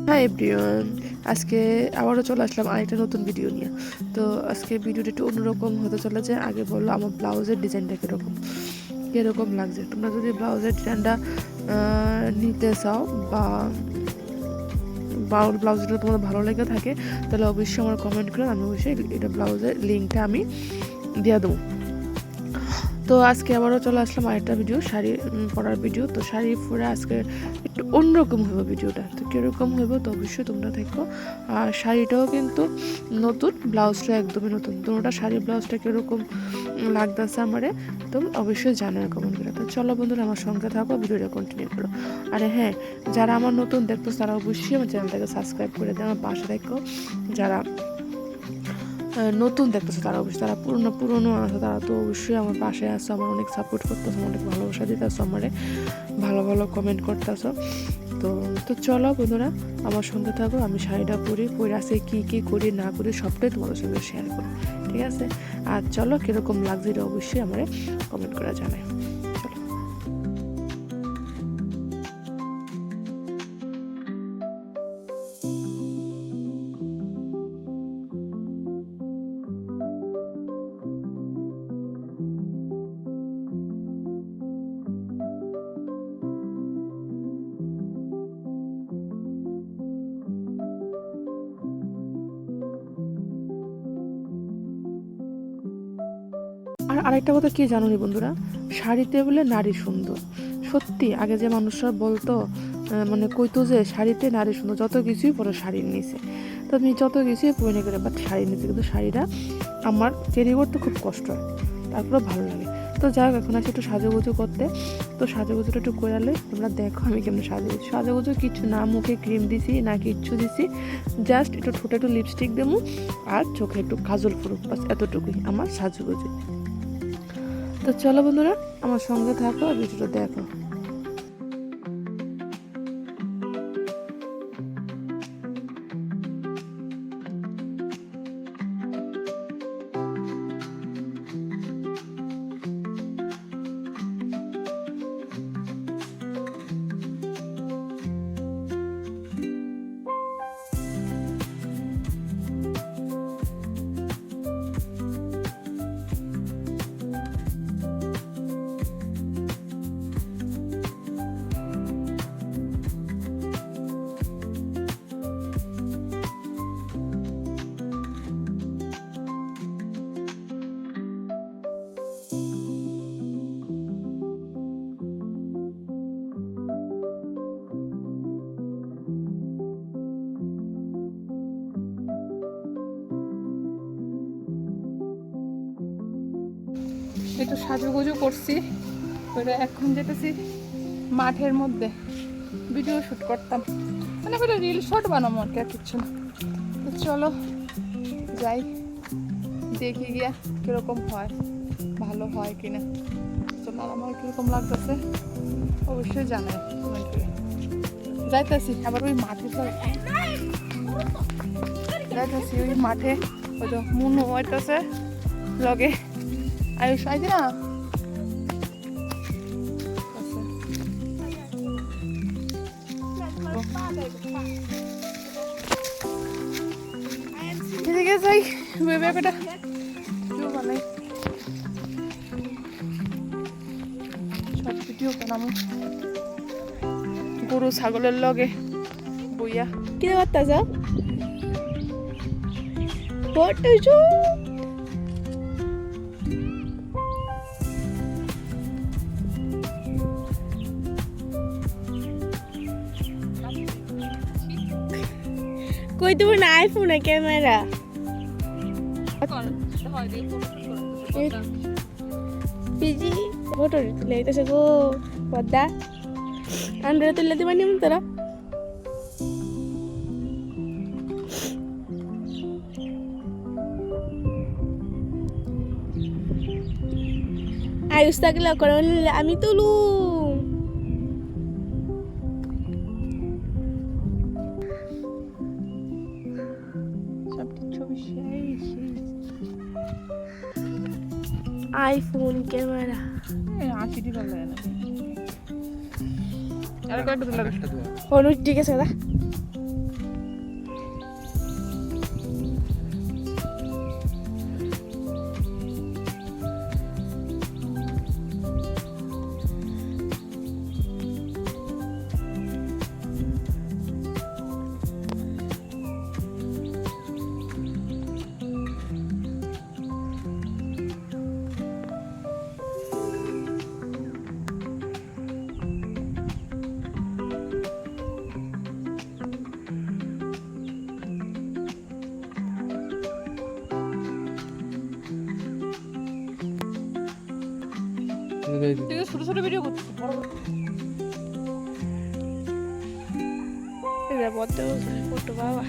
Hi everyone, আজকে আবারও চলে আসলাম আরেকটা নতুন ভিডিও নিয়ে। তো আজকে ভিডিওটা একটু অন্যরকম হতে চলেছে। আগে বললো আমার ব্লাউজের ডিজাইনটা কীরকম লাগছে। তোমরা যদি ব্লাউজের ডিজাইনটা নিতে চাও বা ব্লাউজটা তোমাদের ভালো লেগে থাকে তাহলে অবশ্যই আমার কমেন্ট করে আমি অবশ্যই এটা ব্লাউজের লিঙ্কটা আমি দিয়ে দেবো। তো আজকে আবারও চলে আসলাম আরেকটা ভিডিও, শাড়ি পরার ভিডিও। তো শাড়ি পরে আজকে একটু অন্যরকম হইব ভিডিওটা। তো কীরকম হইব তো অবশ্যই তোমরা দেখো। আর শাড়িটাও কিন্তু নতুন, ব্লাউজটা একদমই নতুন। তোমরা শাড়ি ব্লাউজটা কীরকম লাগতেছে আমারে তো অবশ্যই জানার কমেন্ট করে। তো চলো বন্ধুরা, আমার সঙ্গে থাকো, ভিডিওটা কন্টিনিউ করো। আর হ্যাঁ, যারা আমার নতুন দেখতো তারা অবশ্যই আমার চ্যানেলটাকে সাবস্ক্রাইব করে দেয়, আমার পাশে দেখো। যারা নতুন দেখতেছো তারা অবশ্যই, যারা পুরনো আছে তারা তো অবশ্যই আমার পাশে আসো, আমার অনেক সাপোর্ট করতেছো, অনেক ভালোবাসা দিতেছো, আমারে ভালো ভালো কমেন্ট করতেছো। তো চলো বন্ধুরা, আমার সঙ্গে থাকো। আমি শাড়িটা পরে আসে কী করি না করি সবটাই তোমাদের সঙ্গে শেয়ার করি, ঠিক আছে? আর চলো, কীরকম লাগছে এটা অবশ্যই আমারে কমেন্ট করে জানাই। আর আরেকটা কথা কি জানো নি বন্ধুরা, শাড়িতে বলে নারী সুন্দর। সত্যি, আগে যে মানুষরা বলতো, মানে কইতো যে শাড়িতে নারী সুন্দর, যত কিছুই পরে শাড়ির নিচে। তো আমি যত কিছুই পরে করে বাট শাড়ির নিচে, কিন্তু শাড়িটা আমার ক্যারি করতে খুব কষ্ট হয়, তারপরে ভালো লাগে। তো যাই হোক, এখন আছে একটু সাজুগুজু করতে। তো সাজুগুজুটা একটু করালে তোমরা দেখো আমি কেমন সাজুগুজু কিছু না, মুখে ক্রিম দিছি না কিচ্ছু দিছি, জাস্ট একটু ঠোঁটে একটু লিপস্টিক দেবো আর চোখে একটু কাজল ফুরুক, বাস এতটুকুই আমার সাজুগুজু। তো চলো বন্ধুরা, আমার সঙ্গে থাকো আর ভিডিওটা দেখো। একটু সাজুগুজু করছি, এখন যেতেছি মাঠের মধ্যে ভিডিও শ্যুট করতাম, মানে রিল শট বানাবো আর কি, আর কিচ্ছু না। তো চলো যাই, দেখি গিয়া কীরকম হয়, ভালো হয় কিনা। চলো, আমার কীরকম লাগতেছে অবশ্যই জানাই কমেন্ট করে। যাইতেছি আবার ওই মাঠে, যাইতেছি ওই মাঠে, ওই তো মুনু হইতেছে লগে আয়ুষ আইছে না, এদিকে যাই ব্যাপারটা বানাই, সব ভিডিও বানাবো গরু ছাগলের লগে বইয়া। কি করতে যাও কই তুমি না আইফোনে ক্যামেরা পিজি ফটো তুলে আইতেছে গো পদ্মা আন্ডারে তুলে দিবা নিম তোরা। আয়ুষ থাকলে আমি তুলু। আইফোন ক্যামেরা আশিটি ভালো লাগে না, আর কয়েকটা দিলাম। ঠিক আছে দাদা। ছোট ছোট ভিডিও করছি ফটো বাবা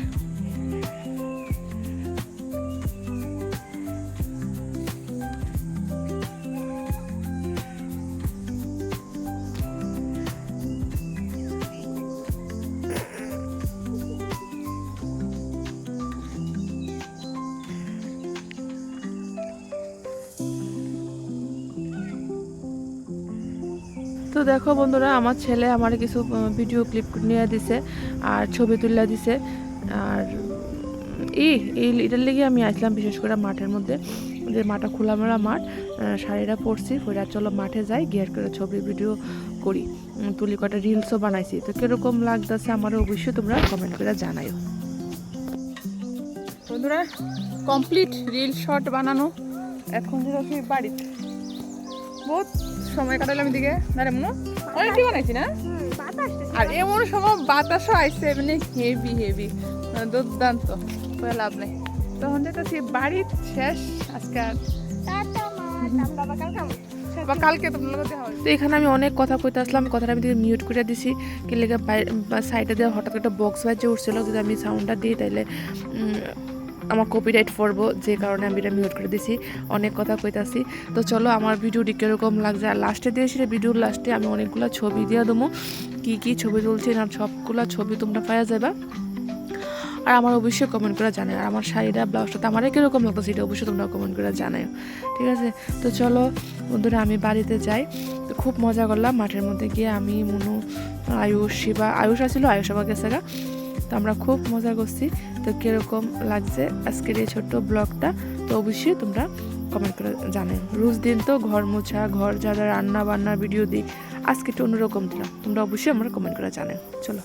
তো দেখো বন্ধুরা আমার ছেলে আমার কিছু ভিডিও ক্লিপ নিয়ে দিছে আর ছবি তুলে দিছে আর এটার লেগে আমি আসলাম বিশেষ করে মাঠের মধ্যে যে মাঠটা খোলামেলা মাঠ শাড়িটা পরছি পরে চলো মাঠে যাই গিয়ে করে ছবি ভিডিও করি তুলি কটা রিলসও বানাইছি তো কীরকম লাগতেছে আমার অবশ্যই তোমরা কমেন্ট করে জানাইও বন্ধুরা কমপ্লিট রিল শট বানানো এখন যেরকম বাড়িতে বহুত সময় কাটালাম এদিকে দাঁড়ে মনে অনেকটি বানাইছি না আর এমন সময় বাতাসও আইসে এমনি হেভি হেভি দুর্দান্ত লাভ নেই তখন যেতেছি বাড়ির শেষ আজকে কালকে তো এখানে আমি অনেক কথা কইতে আসলাম কথাটা আমি মিউট করে দিছি কি লেগে সাইডে দেওয়া হঠাৎ একটা বক্স বাজে উঠছিল যদি আমি সাউন্ডটা দিই তাহলে আমার কপিরাইট পড়বো যে কারণে আমি এটা মিউট করে দিছি অনেক কথা কইতাছি তো চলো আমার ভিডিওটি কীরকম লাগছে আর লাস্টে দিয়েছি ভিডিওর লাস্টে আমি অনেকগুলো ছবি দিয়ে দেবো কী ছবি তুলছি না সবগুলো ছবি তোমরা পাওয়া যাবে আর আমার অবশ্যই কমেন্ট করে জানাই আর আমার শাড়িটা ব্লাউজটা আমার কীরকম লাগতো সেটা অবশ্যই তোমরা কমেন্ট করে জানাই ঠিক আছে তো চলো বন্ধুরা আমি বাড়িতে যাই তো খুব মজা করলাম মাঠের মধ্যে গিয়ে আমি মনু আয়ুষ শিবা আয়ুষ আসছিল আয়ুষ আবার গেছে গা তো আমরা খুব মজা করছি তো কীরকম লাগছে আজকের এই ছোট্ট ব্লগটা তো অবশ্যই তোমরা কমেন্ট করে জানাই রোজ দিন তো ঘর মোছা ঘর যারা রান্না বান্নার ভিডিও দিই আজকে একটু অন্যরকম দিলাম তোমরা অবশ্যই আমরা কমেন্ট করে জানাই চলো